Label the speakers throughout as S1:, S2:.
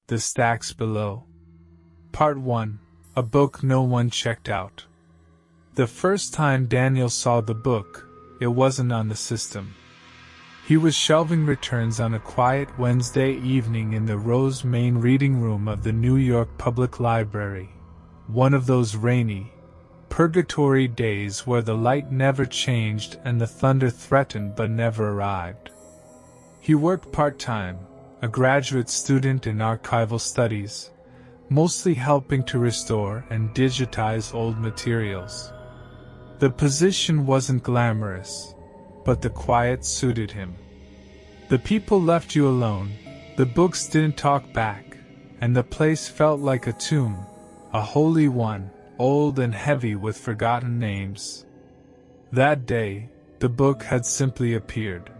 S1: The Stacks Below. Part 1. A book no one checked out. The first time Daniel saw the book, it wasn't on the system. He was shelving returns on a quiet Wednesday evening in the Rose main reading room of the New York Public Library. One of those rainy, purgatory days where the light never changed and the thunder threatened but never arrived. He worked part-time, a graduate student in archival studies, mostly helping to restore and digitize old materials. The position wasn't glamorous, but the quiet suited him. The people left you alone, the books didn't talk back, and the place felt like a tomb, a holy one, old and heavy with forgotten names. That day, the book had simply appeared,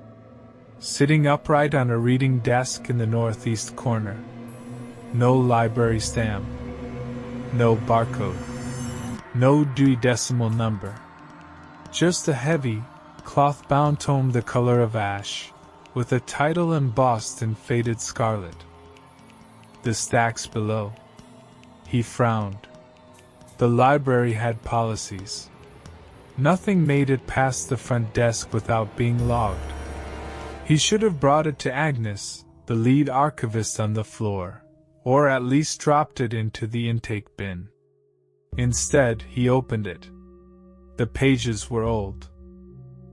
S1: sitting upright on a reading desk in the northeast corner. No library stamp, no barcode, no decimal number. Just a heavy, cloth-bound tome the color of ash, with a title embossed in faded scarlet. The Stacks Below. He frowned. The library had policies. Nothing made it past the front desk without being logged. He should have brought it to Agnes, the lead archivist on the floor, or at least dropped it into the intake bin. Instead, he opened it. The pages were old.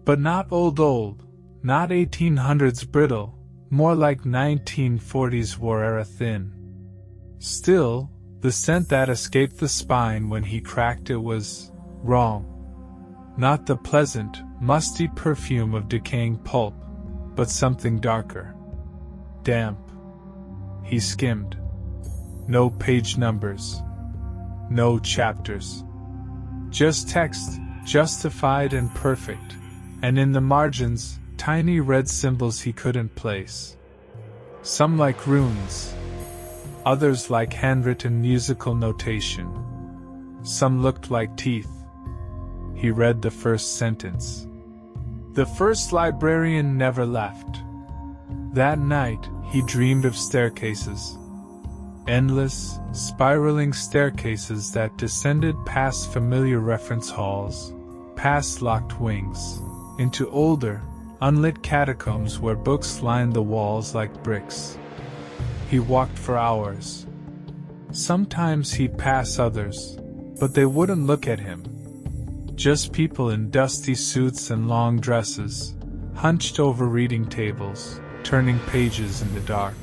S1: But not old, not 1800s brittle, more like 1940s war era thin. Still, the scent that escaped the spine when he cracked it was wrong. Not the pleasant, musty perfume of decaying pulp, but something darker. Damp. He skimmed. No page numbers. No chapters. Just text, justified and perfect, and in the margins, tiny red symbols he couldn't place. Some like runes, others like handwritten musical notation. Some looked like teeth. He read the first sentence. The first librarian never left. That night, he dreamed of staircases. Endless, spiraling staircases that descended past familiar reference halls, past locked wings, into older, unlit catacombs where books lined the walls like bricks. He walked for hours. Sometimes he'd pass others, but they wouldn't look at him. Just people in dusty suits and long dresses, hunched over reading tables, turning pages in the dark.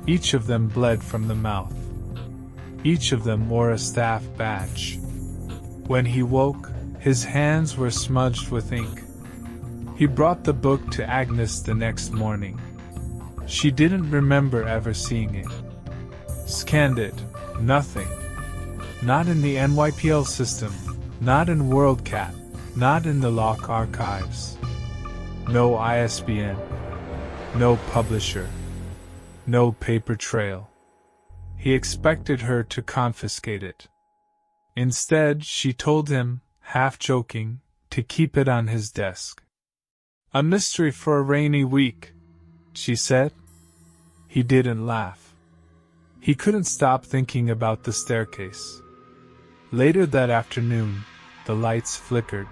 S1: Each of them bled from the mouth. Each of them wore a staff badge. When he woke, his hands were smudged with ink. He brought the book to Agnes the next morning. She didn't remember ever seeing it. Scanned it. Nothing. Not in the NYPL system. Not in WorldCat. Not in the Lock archives. No ISBN. No publisher. No paper trail. He expected her to confiscate it. Instead, she told him, half joking, to keep it on his desk. A mystery for a rainy week, she said. He didn't laugh. He couldn't stop thinking about the staircase. Later that afternoon, the lights flickered.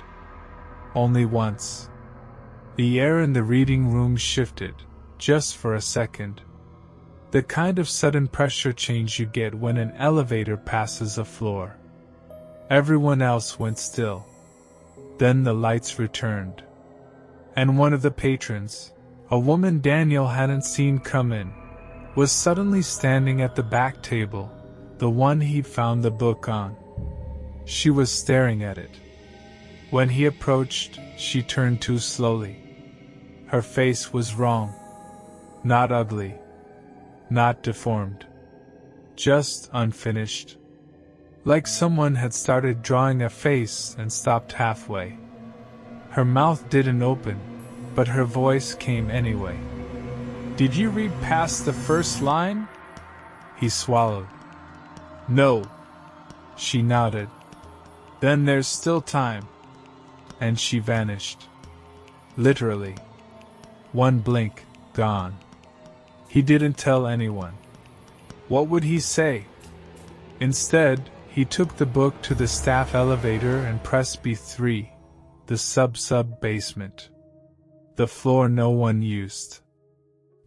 S1: Only once. The air in the reading room shifted, just for a second. The kind of sudden pressure change you get when an elevator passes a floor. Everyone else went still. Then the lights returned. And one of the patrons, a woman Daniel hadn't seen come in, was suddenly standing at the back table, the one he'd found the book on. She was staring at it. When he approached, she turned too slowly. Her face was wrong. Not ugly. Not deformed. Just unfinished. Like someone had started drawing a face and stopped halfway. Her mouth didn't open, but her voice came anyway. Did you read past the first line? He swallowed. No. She nodded. Then there's still time. And she vanished. Literally. One blink, gone. He didn't tell anyone. What would he say? Instead, he took the book to the staff elevator and pressed B3, the sub-basement. The floor no one used.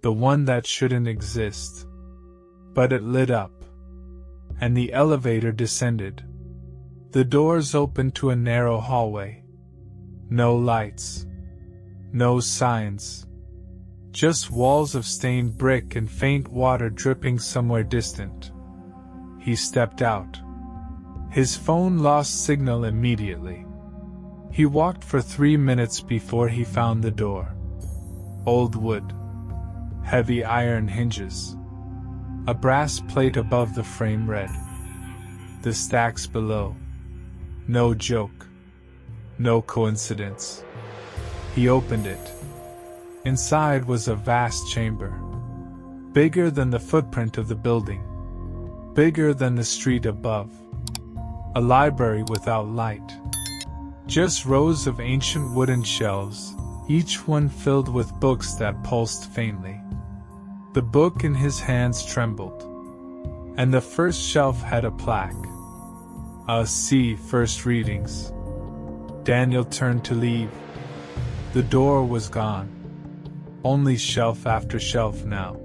S1: The one that shouldn't exist. But it lit up. And the elevator descended. The doors opened to a narrow hallway. No lights. No signs. Just walls of stained brick and faint water dripping somewhere distant. He stepped out. His phone lost signal immediately. He walked for 3 minutes before he found the door. Old wood. Heavy iron hinges. A brass plate above the frame read. The stacks below. No joke. No coincidence. He opened it. Inside was a vast chamber. Bigger than the footprint of the building. Bigger than the street above. A library without light. Just rows of ancient wooden shelves, each one filled with books that pulsed faintly. The book in his hands trembled. And the first shelf had a plaque. See first readings. Daniel turned to leave. The door was gone. Only shelf after shelf now.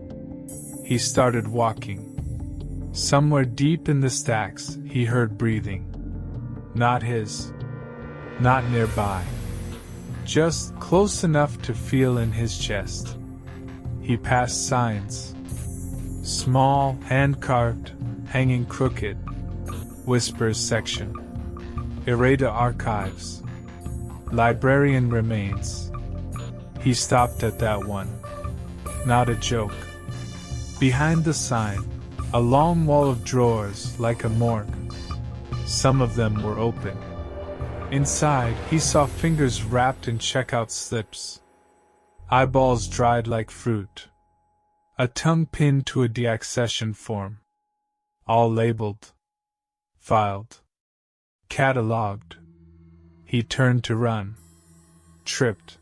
S1: He started walking. Somewhere deep in the stacks, he heard breathing. Not his. Not nearby. Just close enough to feel in his chest. He passed signs. Small, hand-carved, hanging crooked. Whispers section. Errata archives. Librarian remains. He stopped at that one. Not a joke. Behind the sign, a long wall of drawers like a morgue. Some of them were open. Inside, he saw fingers wrapped in checkout slips. Eyeballs dried like fruit. A tongue pinned to a deaccession form. All labeled. Filed. Catalogued. He turned to run. Tripped.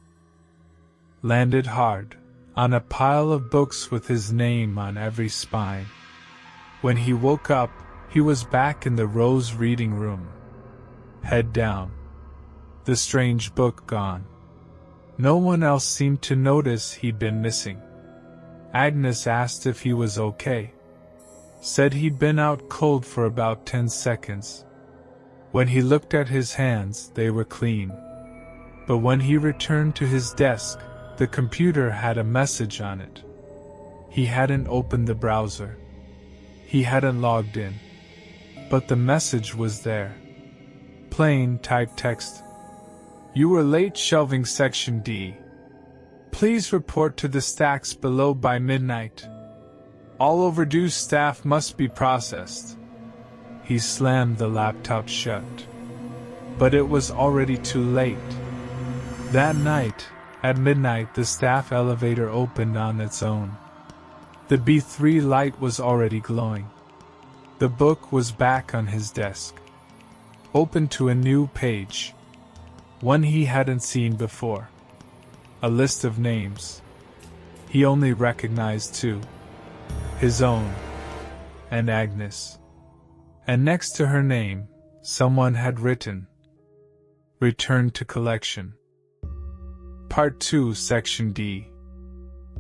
S1: Landed hard. On a pile of books with his name on every spine. When he woke up, he was back in the Rose reading room. Head down. The strange book gone. No one else seemed to notice he'd been missing. Agnes asked if he was okay. Said he'd been out cold for about 10 seconds. When he looked at his hands, they were clean. But when he returned to his desk, the computer had a message on it. He hadn't opened the browser. He hadn't logged in. But the message was there. Plain typed text. You were late shelving section D. Please report to the stacks below by midnight. All overdue staff must be processed. He slammed the laptop shut. But it was already too late. That night, at midnight, the staff elevator opened on its own. The B3 light was already glowing. The book was back on his desk. Open to a new page. One he hadn't seen before. A list of names. He only recognized 2. His own. And Agnes. And next to her name, someone had written, Return to collection. Part 2, Section D.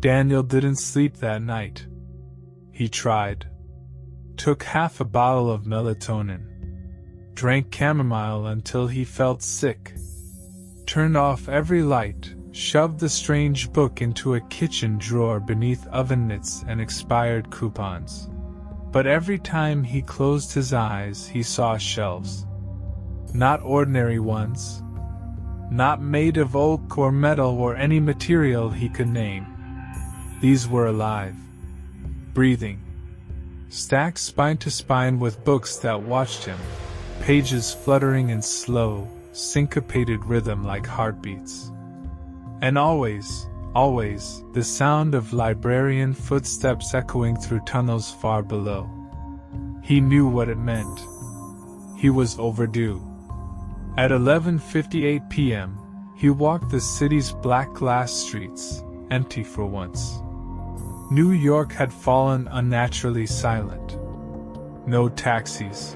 S1: Daniel didn't sleep that night. He tried. Took half a bottle of melatonin. Drank chamomile until he felt sick. Turned off every light, shoved the strange book into a kitchen drawer beneath oven mitts and expired coupons. But every time he closed his eyes, he saw shelves. Not ordinary ones. Not made of oak or metal or any material he could name. These were alive. Breathing. Stacked spine to spine with books that watched him. Pages fluttering in slow, syncopated rhythm like heartbeats. And always, the sound of librarian footsteps echoing through tunnels far below. He knew what it meant. He was overdue. At 11:58 p.m., he walked the city's black glass streets, empty for once. New York had fallen unnaturally silent. No taxis.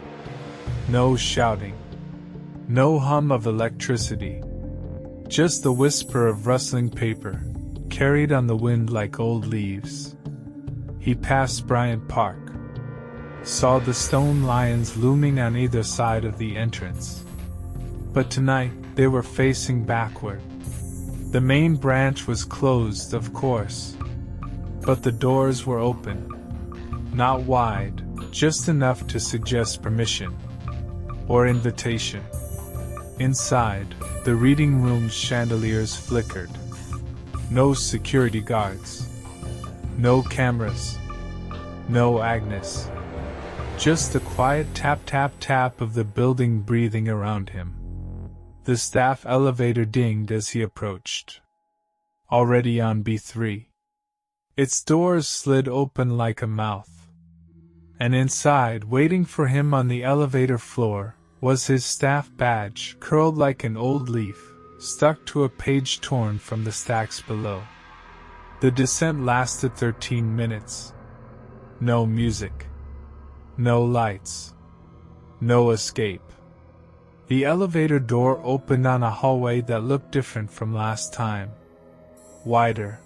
S1: No shouting. No hum of electricity. Just the whisper of rustling paper, carried on the wind like old leaves. He passed Bryant Park. Saw the stone lions looming on either side of the entrance. But tonight, they were facing backward. The main branch was closed, of course. But the doors were open. Not wide, just enough to suggest permission. Or invitation. Inside, the reading room's chandeliers flickered. No security guards. No cameras. No Agnes. Just the quiet tap-tap-tap of the building breathing around him. The staff elevator dinged as he approached. Already on B3. Its doors slid open like a mouth. And inside, waiting for him on the elevator floor, was his staff badge, curled like an old leaf, stuck to a page torn from the stacks below. The descent lasted 13 minutes. No music. No lights. No escape. The elevator door opened on a hallway that looked different from last time. Wider.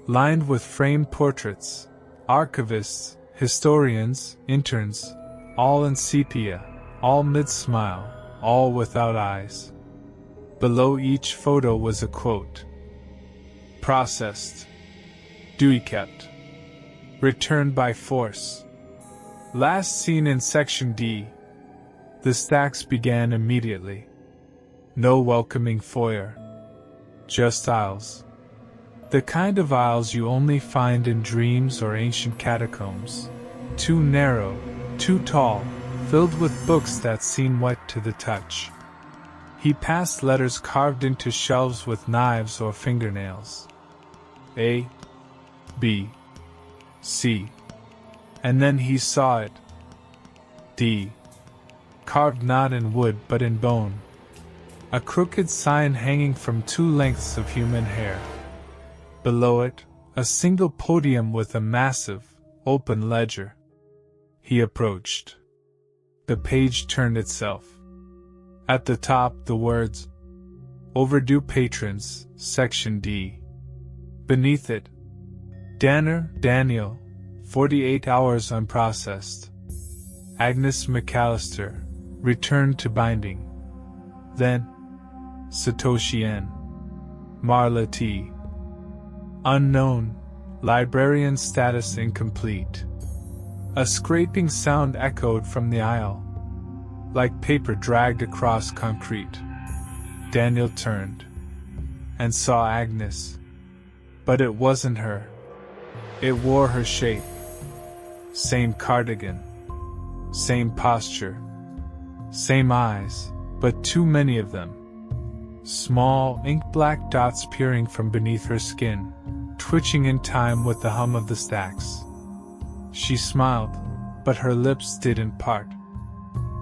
S1: Lined with framed portraits, archivists, historians, interns, all in sepia, all mid-smile, all without eyes. Below each photo was a quote. Processed. Dewey kept. Returned by force. Last seen in Section D. The stacks began immediately. No welcoming foyer. Just aisles. The kind of aisles you only find in dreams or ancient catacombs. Too narrow, too tall, filled with books that seem wet to the touch. He passed letters carved into shelves with knives or fingernails. A, B, C. And then he saw it. D. Carved not in wood but in bone. A crooked sign hanging from 2 lengths of human hair. Below it, a single podium with a massive, open ledger. He approached. The page turned itself. At the top, the words, Overdue Patrons, Section D. Beneath it, Danner, Daniel, 48 hours unprocessed. Agnes McAllister, returned to binding. Then, Satoshi N. Marla T. Unknown, librarian status incomplete. A scraping sound echoed from the aisle, like paper dragged across concrete. Daniel turned and saw Agnes. But it wasn't her. It wore her shape. Same cardigan. Same posture. Same eyes, but too many of them. Small, ink-black dots peering from beneath her skin, twitching in time with the hum of the stacks. She smiled, but her lips didn't part.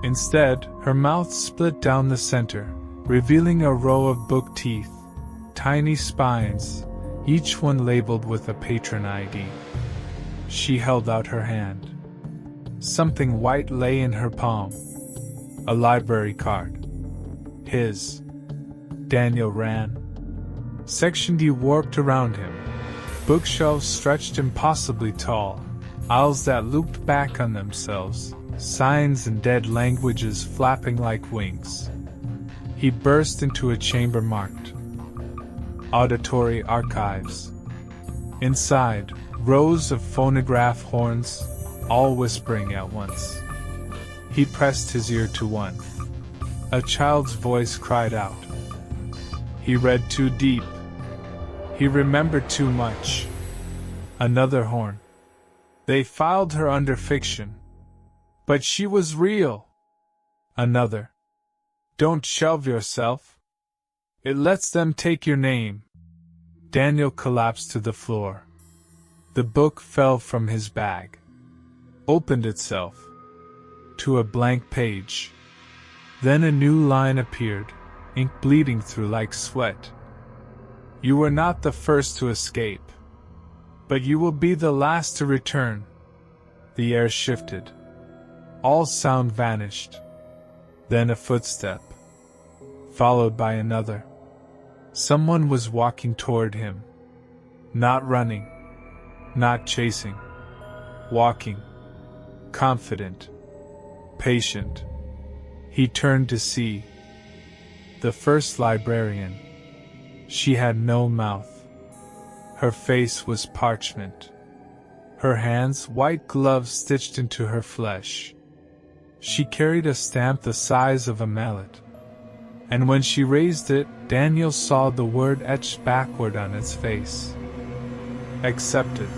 S1: Instead, her mouth split down the center, revealing a row of book teeth, tiny spines, each one labeled with a patron ID. She held out her hand. Something white lay in her palm. A library card. His. Daniel ran. Section D warped around him. Bookshelves stretched impossibly tall, aisles that looped back on themselves, signs and dead languages flapping like wings. He burst into a chamber marked Auditory Archives. Inside, rows of phonograph horns, all whispering at once. He pressed his ear to one. A child's voice cried out. He read too deep. He remembered too much. Another horn. They filed her under fiction. But she was real. Another. Don't shelve yourself. It lets them take your name. Daniel collapsed to the floor. The book fell from his bag. Opened itself. To a blank page. Then a new line appeared, ink bleeding through like sweat. You were not the first to escape. But you will be the last to return. The air shifted. All sound vanished. Then a footstep, followed by another. Someone was walking toward him. Not running, not chasing. Walking, confident, patient. He turned to see the first librarian. She had no mouth. Her face was parchment. Her hands white gloves stitched into her flesh. She carried a stamp the size of a mallet. And when she raised it, Daniel saw the word etched backward on its face. Accepted.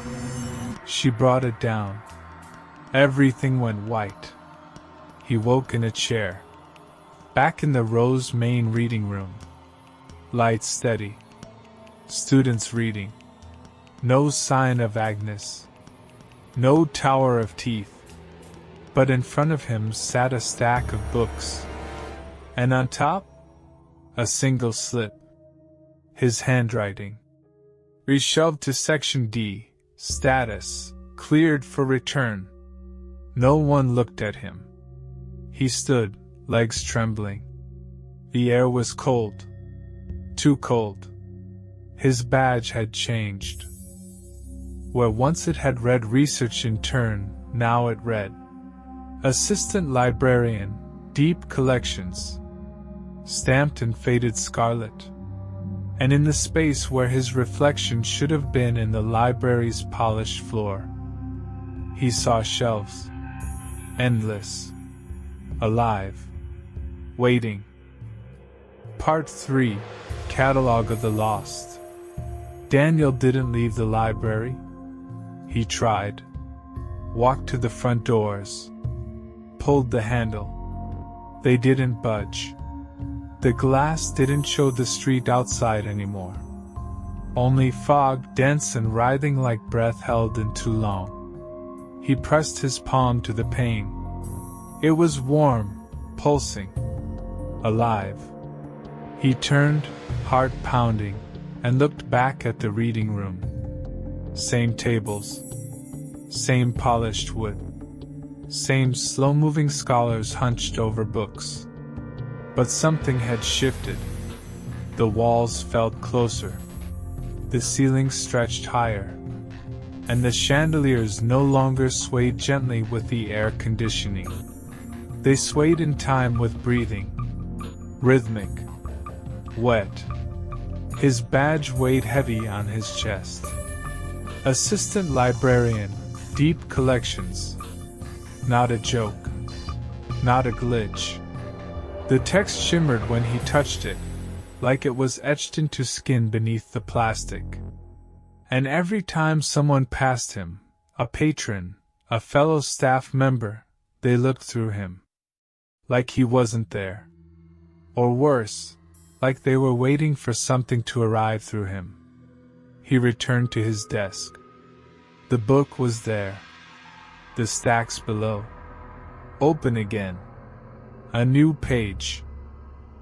S1: She brought it down. Everything went white. He woke in a chair. Back in the Rose main reading room. Light steady. Students reading. No sign of Agnes. No tower of teeth. But in front of him sat a stack of books. And on top, a single slip. His handwriting. Reshoved to Section D. Status. Cleared for return. No one looked at him. He stood, legs trembling. The air was cold. Too cold. His badge had changed. Where once it had read Research Intern, now it read Assistant Librarian, Deep Collections. Stamped in faded scarlet. And in the space where his reflection should have been in the library's polished floor, he saw shelves. Endless. Alive. Waiting. Part 3. Catalog of the Lost. Daniel didn't leave the library. He tried. Walked to the front doors. Pulled the handle. They didn't budge. The glass didn't show the street outside anymore. Only fog, dense and writhing like breath held in too long. He pressed his palm to the pane. It was warm, pulsing, alive. He turned, heart pounding, and looked back at the reading room. Same tables. Same polished wood. Same slow-moving scholars hunched over books. But something had shifted. The walls felt closer. The ceiling stretched higher. And the chandeliers no longer swayed gently with the air conditioning. They swayed in time with breathing. Rhythmic. Wet. His badge weighed heavy on his chest. Assistant Librarian, Deep Collections. Not a joke. Not a glitch. The text shimmered when he touched it, like it was etched into skin beneath the plastic. And every time someone passed him, a patron, a fellow staff member, they looked through him. Like he wasn't there. Or worse, like they were waiting for something to arrive through him. He returned to his desk. The book was there. The stacks below. Open again. A new page.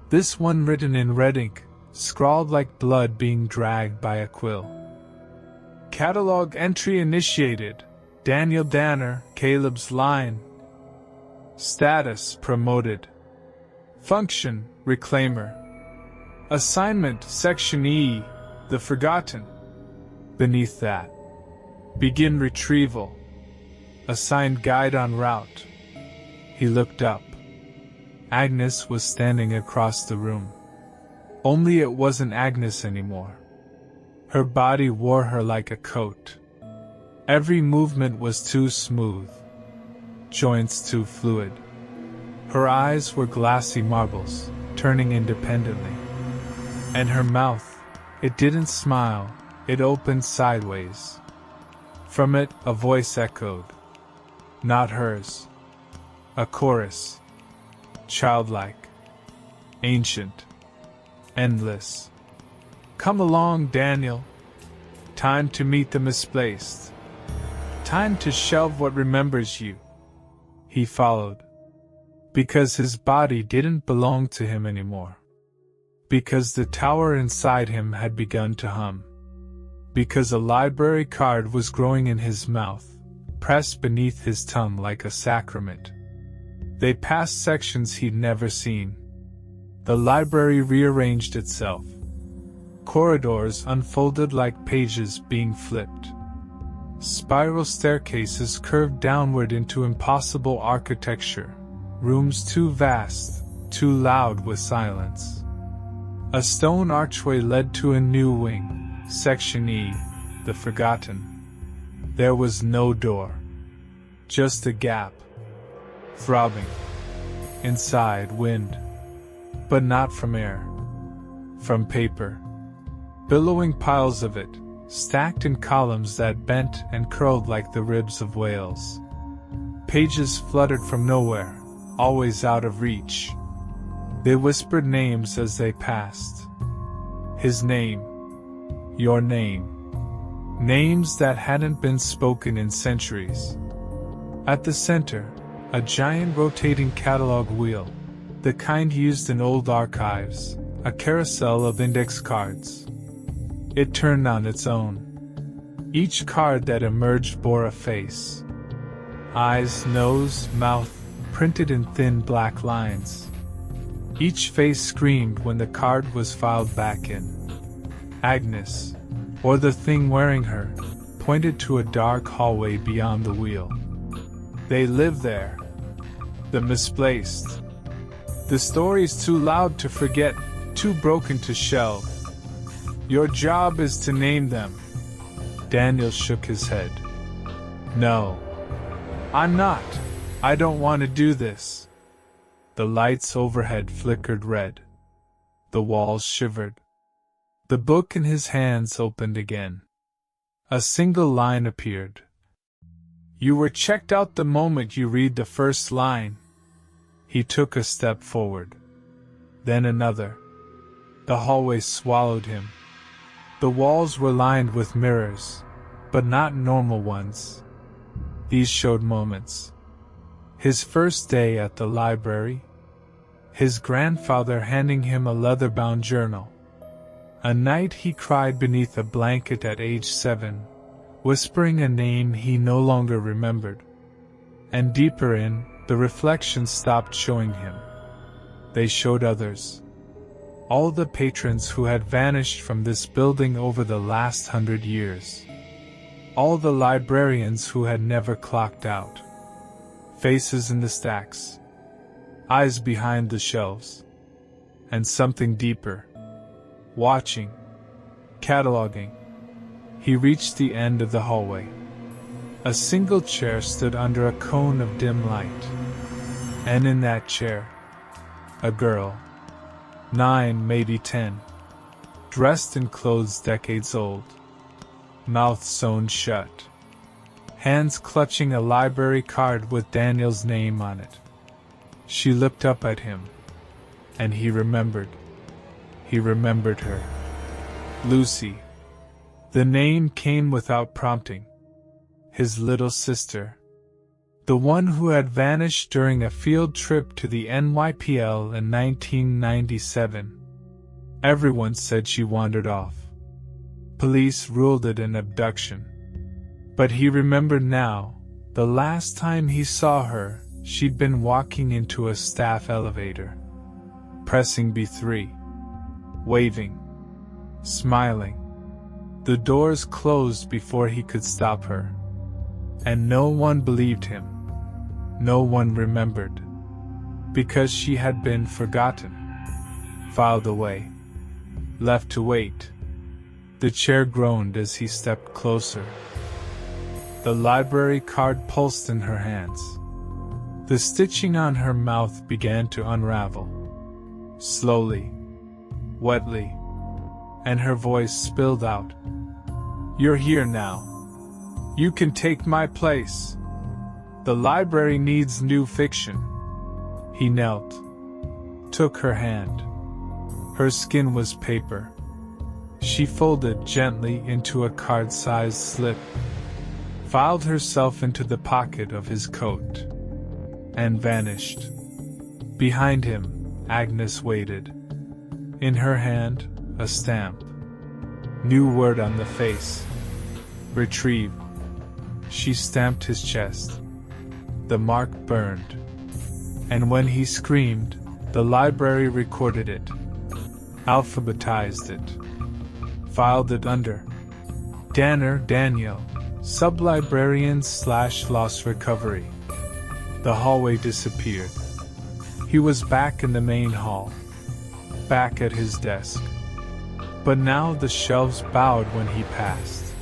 S1: This one written in red ink, scrawled like blood being dragged by a quill. Catalog entry initiated. Daniel Danner, Caleb's line. Status promoted. Function, reclaimer. Assignment, Section E, the forgotten. Beneath that. Begin retrieval. Assigned guide en route. He looked up. Agnes was standing across the room. Only it wasn't Agnes anymore. Her body wore her like a coat. Every movement was too smooth. Joints too fluid. Her eyes were glassy marbles, turning independently. And her mouth, it didn't smile, it opened sideways. From it, a voice echoed. Not hers. A chorus. Childlike. Ancient. Endless. Come along, Daniel. Time to meet the misplaced. Time to shelve what remembers you. He followed. Because his body didn't belong to him anymore. Because the tower inside him had begun to hum. because a library card was growing in his mouth, pressed beneath his tongue like a sacrament. They passed sections he'd never seen. The library rearranged itself. Corridors unfolded like pages being flipped. Spiral staircases curved downward into impossible architecture, rooms too vast, too loud with silence. A stone archway led to a new wing, Section E, the Forgotten. There was no door. Just a gap. Throbbing. Inside, wind. But not from air. From paper. Billowing piles of it, stacked in columns that bent and curled like the ribs of whales. Pages fluttered from nowhere, always out of reach. They whispered names as they passed. His name. Your name. Names that hadn't been spoken in centuries. At the center, a giant rotating catalog wheel, the kind used in old archives, a carousel of index cards. It turned on its own. Each card that emerged bore a face. Eyes, nose, mouth, printed in thin black lines. Each face screamed when the card was filed back in. Agnes, or the thing wearing her, pointed to a dark hallway beyond the wheel. They live there. The misplaced. The story's too loud to forget, too broken to shelve. Your job is to name them. Daniel shook his head. No. I'm not. I don't want to do this. The lights overhead flickered red. The walls shivered. The book in his hands opened again. A single line appeared. You were checked out the moment you read the first line. He took a step forward. Then another. The hallway swallowed him. The walls were lined with mirrors, but not normal ones. These showed moments. His first day at the library. His grandfather handing him a leather-bound journal. A night he cried beneath a blanket at age 7, whispering a name he no longer remembered. And deeper in, the reflections stopped showing him. They showed others. All the patrons who had vanished from this building over the last 100 years. All the librarians who had never clocked out. Faces in the stacks. Eyes behind the shelves. And something deeper. Watching. Cataloging. He reached the end of the hallway. A single chair stood under a cone of dim light. And in that chair, a girl. 9, maybe 10. Dressed in clothes decades old. Mouth sewn shut. Hands clutching a library card with Daniel's name on it. She looked up at him. And he remembered. He remembered her. Lucy. The name came without prompting. His little sister. The one who had vanished during a field trip to the NYPL in 1997. Everyone said she wandered off. Police ruled it an abduction. But he remembered now, the last time he saw her, she'd been walking into a staff elevator. Pressing B3. Waving. Smiling. The doors closed before he could stop her. And no one believed him. No one remembered. Because she had been forgotten. Filed away. Left to wait. The chair groaned as he stepped closer. The library card pulsed in her hands. The stitching on her mouth began to unravel. Slowly. Wetly. And her voice spilled out. You're here now. You can take my place. The library needs new fiction. He knelt. Took her hand. Her skin was paper. She folded gently into a card-sized slip. Filed herself into the pocket of his coat. And vanished. Behind him, Agnes waited. In her hand, a stamp. New word on the face. Retrieve. She stamped his chest. The mark burned. And when he screamed, the library recorded it. Alphabetized it. Filed it under. Danner Daniel, sublibrarian/lost recovery. The hallway disappeared. He was back in the main hall. Back at his desk. But now the shelves bowed when he passed.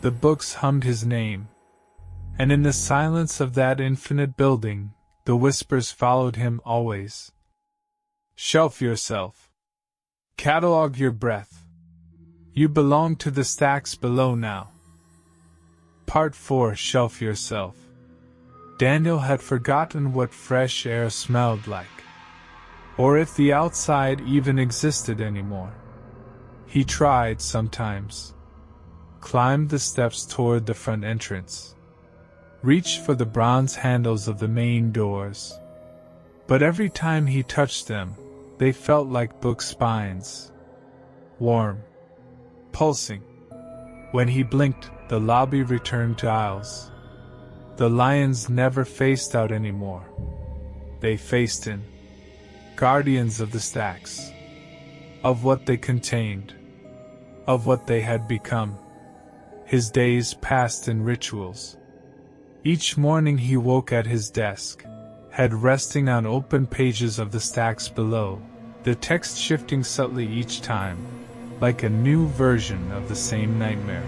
S1: The books hummed his name. And in the silence of that infinite building, the whispers followed him always. Shelf yourself. Catalog your breath. You belong to the stacks below now. Part 4. Shelf yourself. Daniel had forgotten what fresh air smelled like. Or if the outside even existed anymore. He tried sometimes. Climbed the steps toward the front entrance. Reached for the bronze handles of the main doors. But every time he touched them, they felt like book spines. Warm. Pulsing. When he blinked, the lobby returned to aisles. The lions never faced out anymore. They faced in. Guardians of the stacks. Of what they contained. Of what they had become. His days passed in rituals. Each morning he woke at his desk, head resting on open pages of the stacks below, the text shifting subtly each time, like a new version of the same nightmare.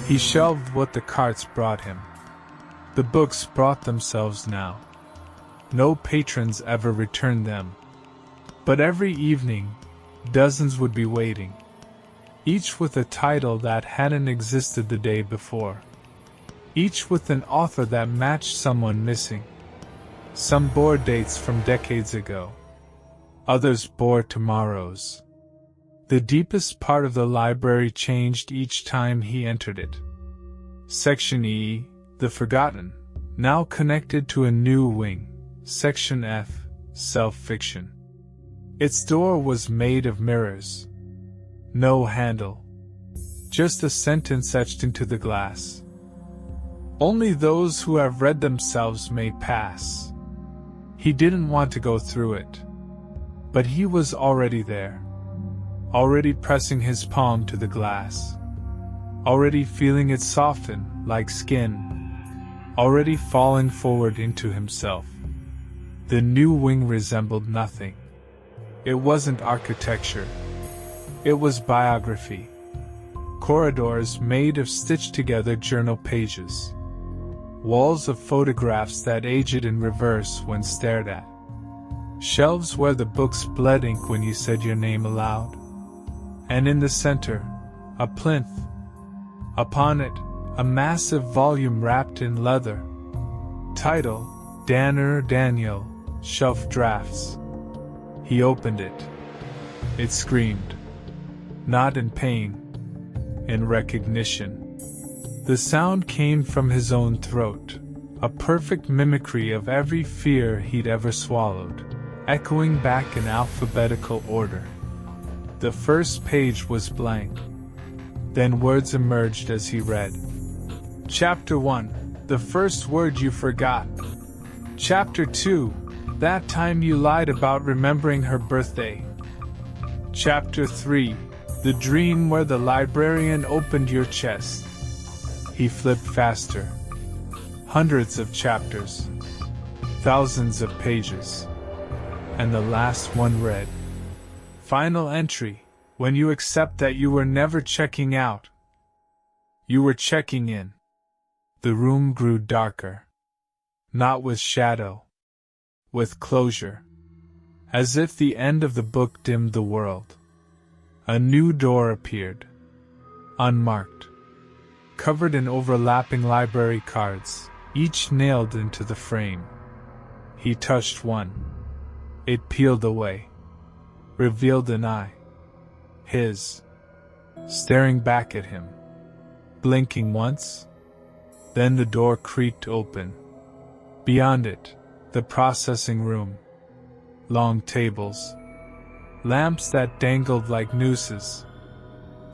S1: He shelved what the carts brought him. The books brought themselves now. No patrons ever returned them. But every evening, dozens would be waiting, each with a title that hadn't existed the day before. Each with an author that matched someone missing. Some bore dates from decades ago. Others bore tomorrows. The deepest part of the library changed each time he entered it. Section E, the Forgotten, now connected to a new wing. Section F, Self-Fiction. Its door was made of mirrors. No handle. Just a sentence etched into the glass. Only those who have read themselves may pass. He didn't want to go through it. But he was already there. Already pressing his palm to the glass. Already feeling it soften, like skin. Already falling forward into himself. The new wing resembled nothing. It wasn't architecture. It was biography. Corridors made of stitched-together journal pages. Walls of photographs that aged in reverse when stared at. Shelves where the books bled ink when you said your name aloud. And in the center, a plinth. Upon it, a massive volume wrapped in leather. Title, Danner Daniel, Shelf Drafts. He opened it. It screamed. Not in pain. In recognition. The sound came from his own throat, a perfect mimicry of every fear he'd ever swallowed, echoing back in alphabetical order. The first page was blank. Then words emerged as he read. Chapter 1, the first word you forgot. Chapter 2, that time you lied about remembering her birthday. Chapter 3, the dream where the librarian opened your chest. He flipped faster. Hundreds of chapters. Thousands of pages. And the last one read. Final entry, when you accept that you were never checking out. You were checking in. The room grew darker. Not with shadow. With closure. As if the end of the book dimmed the world. A new door appeared. Unmarked. Covered in overlapping library cards, each nailed into the frame. He touched one. It peeled away. Revealed an eye. His. Staring back at him. Blinking once. Then the door creaked open. Beyond it, the processing room. Long tables. Lamps that dangled like nooses.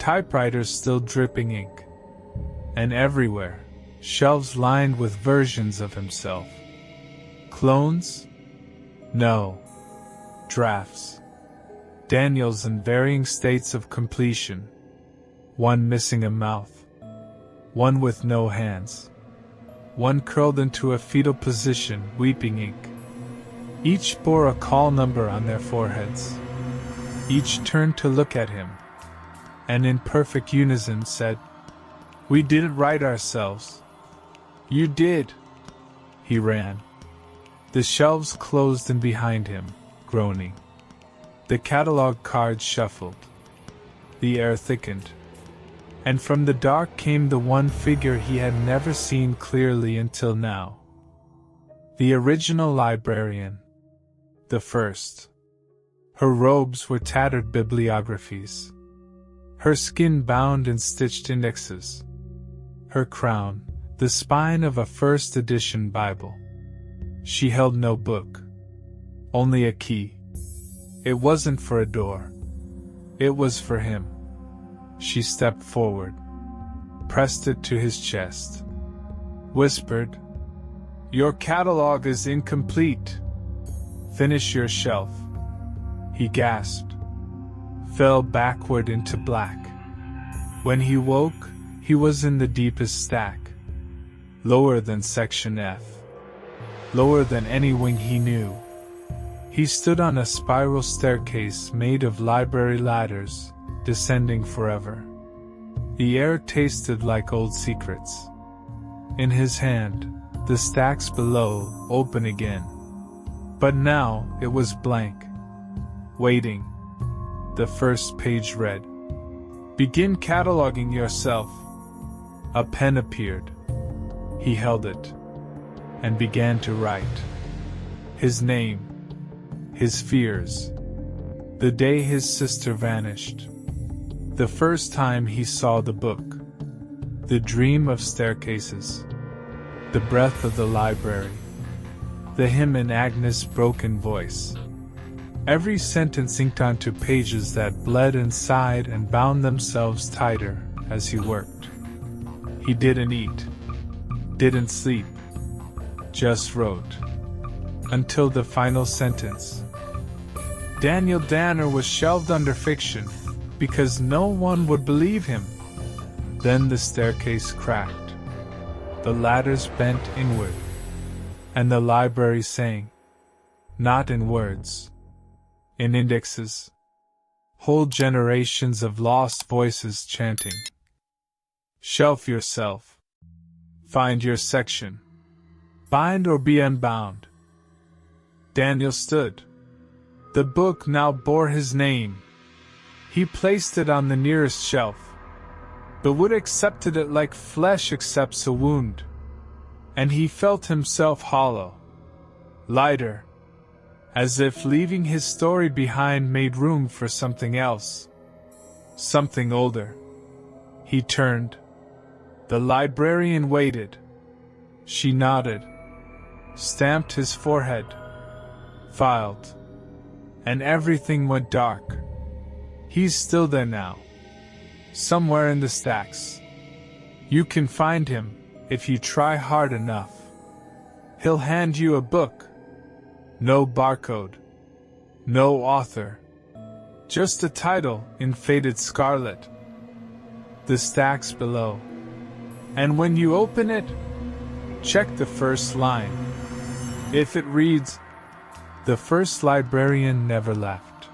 S1: typewriters still dripping ink. And everywhere, shelves lined with versions of himself. Clones? No. Drafts. Daniels in varying states of completion. One missing a mouth. One with no hands. One curled into a fetal position, weeping ink. Each bore a call number on their foreheads. Each turned to look at him, and in perfect unison said, "We didn't write ourselves." "You did." He ran. The shelves closed in behind him, groaning. The catalog cards shuffled. The air thickened. And from the dark came the one figure he had never seen clearly until now. The original librarian. The first. Her robes were tattered bibliographies. Her skin bound in stitched indexes. Her crown, the spine of a first edition Bible. She held no book. Only a key. It wasn't for a door. It was for him. She stepped forward, pressed it to his chest, whispered, "Your catalog is incomplete. Finish your shelf." He gasped, fell backward into black. When he woke, he was in the deepest stack, lower than Section F, lower than any wing he knew. He stood on a spiral staircase made of library ladders, descending forever. The air tasted like old secrets. In his hand, the stacks below open again. But now it was blank. Waiting. The first page read, "Begin cataloging yourself." A pen appeared. He held it and began to write. His name. His fears. The day his sister vanished. The first time he saw the book. The dream of staircases. The breath of the library. The hymn in Agnes' broken voice. Every sentence inked onto pages that bled inside and bound themselves tighter as he worked. He didn't eat. Didn't sleep. Just wrote. Until the final sentence. Daniel Danner was shelved under fiction, because no one would believe him. Then the staircase cracked. The ladders bent inward. And the library sang. Not in words. In indexes. Whole generations of lost voices chanting. Shelf yourself. Find your section. Bind or be unbound. Daniel stood. The book now bore his name. He placed it on the nearest shelf, but would accepted it like flesh accepts a wound. And he felt himself hollow, lighter, as if leaving his story behind made room for something else, something older. He turned. The librarian waited. She nodded, stamped his forehead, filed, and everything went dark. He's still there now, somewhere in the stacks. You can find him if you try hard enough. He'll hand you a book. No barcode. No author. Just a title in faded scarlet. The stacks below. And when you open it, check the first line. If it reads, "The first librarian never left,"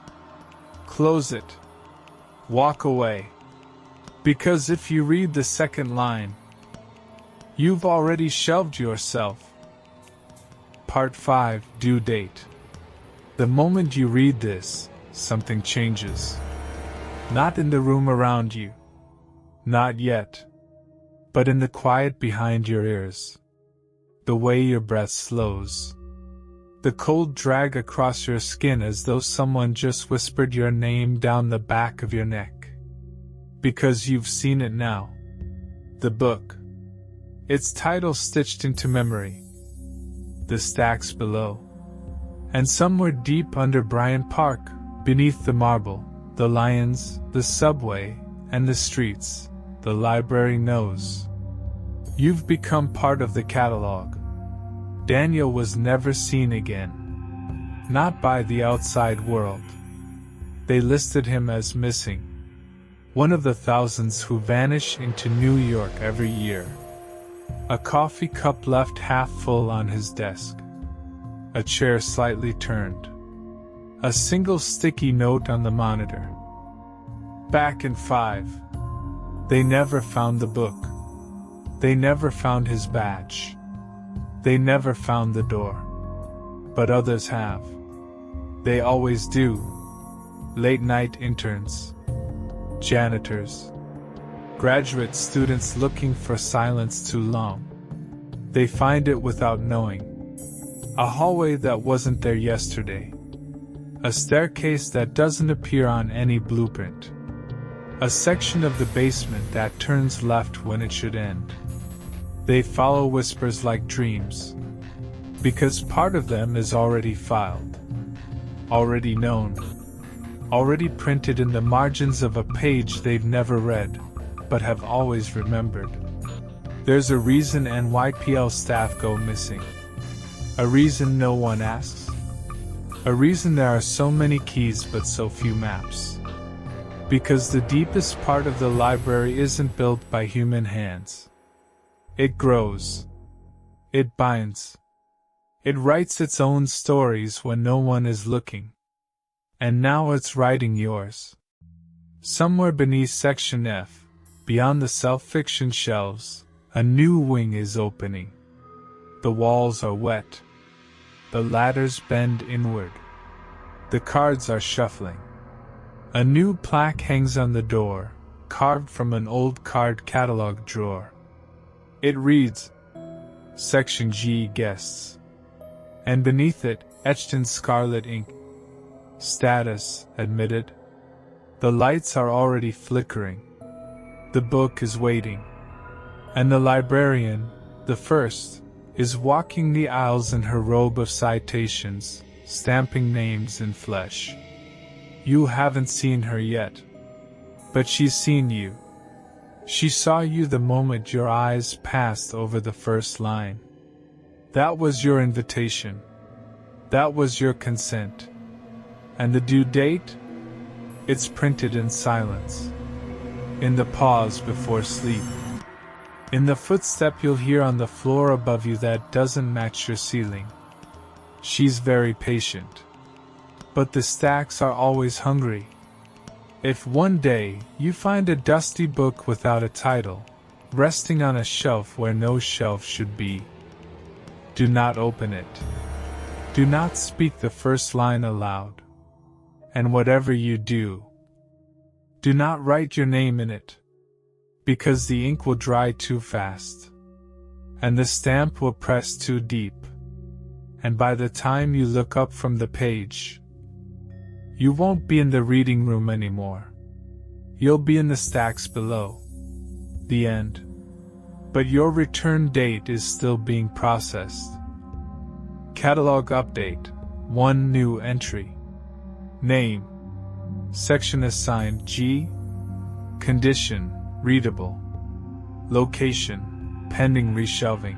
S1: close it. Walk away. Because if you read the second line, you've already shelved yourself. Part 5, due date. The moment you read this, something changes. Not in the room around you. Not yet. But in the quiet behind your ears. The way your breath slows. The cold drag across your skin as though someone just whispered your name down the back of your neck. Because you've seen it now. The book. Its title stitched into memory. The stacks below. And somewhere deep under Bryant Park, beneath the marble, the lions, the subway, and the streets, the library knows. You've become part of the catalog. Daniel was never seen again. Not by the outside world. They listed him as missing. One of the thousands who vanish into New York every year. A coffee cup left half full on his desk. A chair slightly turned. A single sticky note on the monitor. Back in 5. They never found the book. They never found his badge. They never found the door. But others have. They always do. Late-night interns. Janitors. Graduate students looking for silence too long. They find it without knowing. A hallway that wasn't there yesterday. A staircase that doesn't appear on any blueprint. A section of the basement that turns left when it should end. They follow whispers like dreams. Because part of them is already filed. Already known. Already printed in the margins of a page they've never read, but have always remembered. There's a reason NYPL staff go missing. A reason no one asks. A reason there are so many keys but so few maps. Because the deepest part of the library isn't built by human hands. It grows. It binds. It writes its own stories when no one is looking. And now it's writing yours. Somewhere beneath Section F, beyond the self-fiction shelves, a new wing is opening. The walls are wet. The ladders bend inward. The cards are shuffling. A new plaque hangs on the door, carved from an old card catalog drawer. It reads, Section G Guests. And beneath it, etched in scarlet ink, Status Admitted. The lights are already flickering. The book is waiting. And the librarian, the first, is walking the aisles in her robe of citations, stamping names in flesh. You haven't seen her yet. But she's seen you. She saw you the moment your eyes passed over the first line. That was your invitation. That was your consent. And the due date? It's printed in silence. In the pause before sleep. In the footstep you'll hear on the floor above you that doesn't match your ceiling. She's very patient. But the stacks are always hungry. If one day you find a dusty book without a title, resting on a shelf where no shelf should be, do not open it. Do not speak the first line aloud. And whatever you do, do not write your name in it, because the ink will dry too fast, and the stamp will press too deep, and by the time you look up from the page, you won't be in the reading room anymore. You'll be in the stacks below. The end. But your return date is still being processed. Catalog update. 1 new entry. Name. Section assigned G. Condition. Readable. Location. Pending reshelving.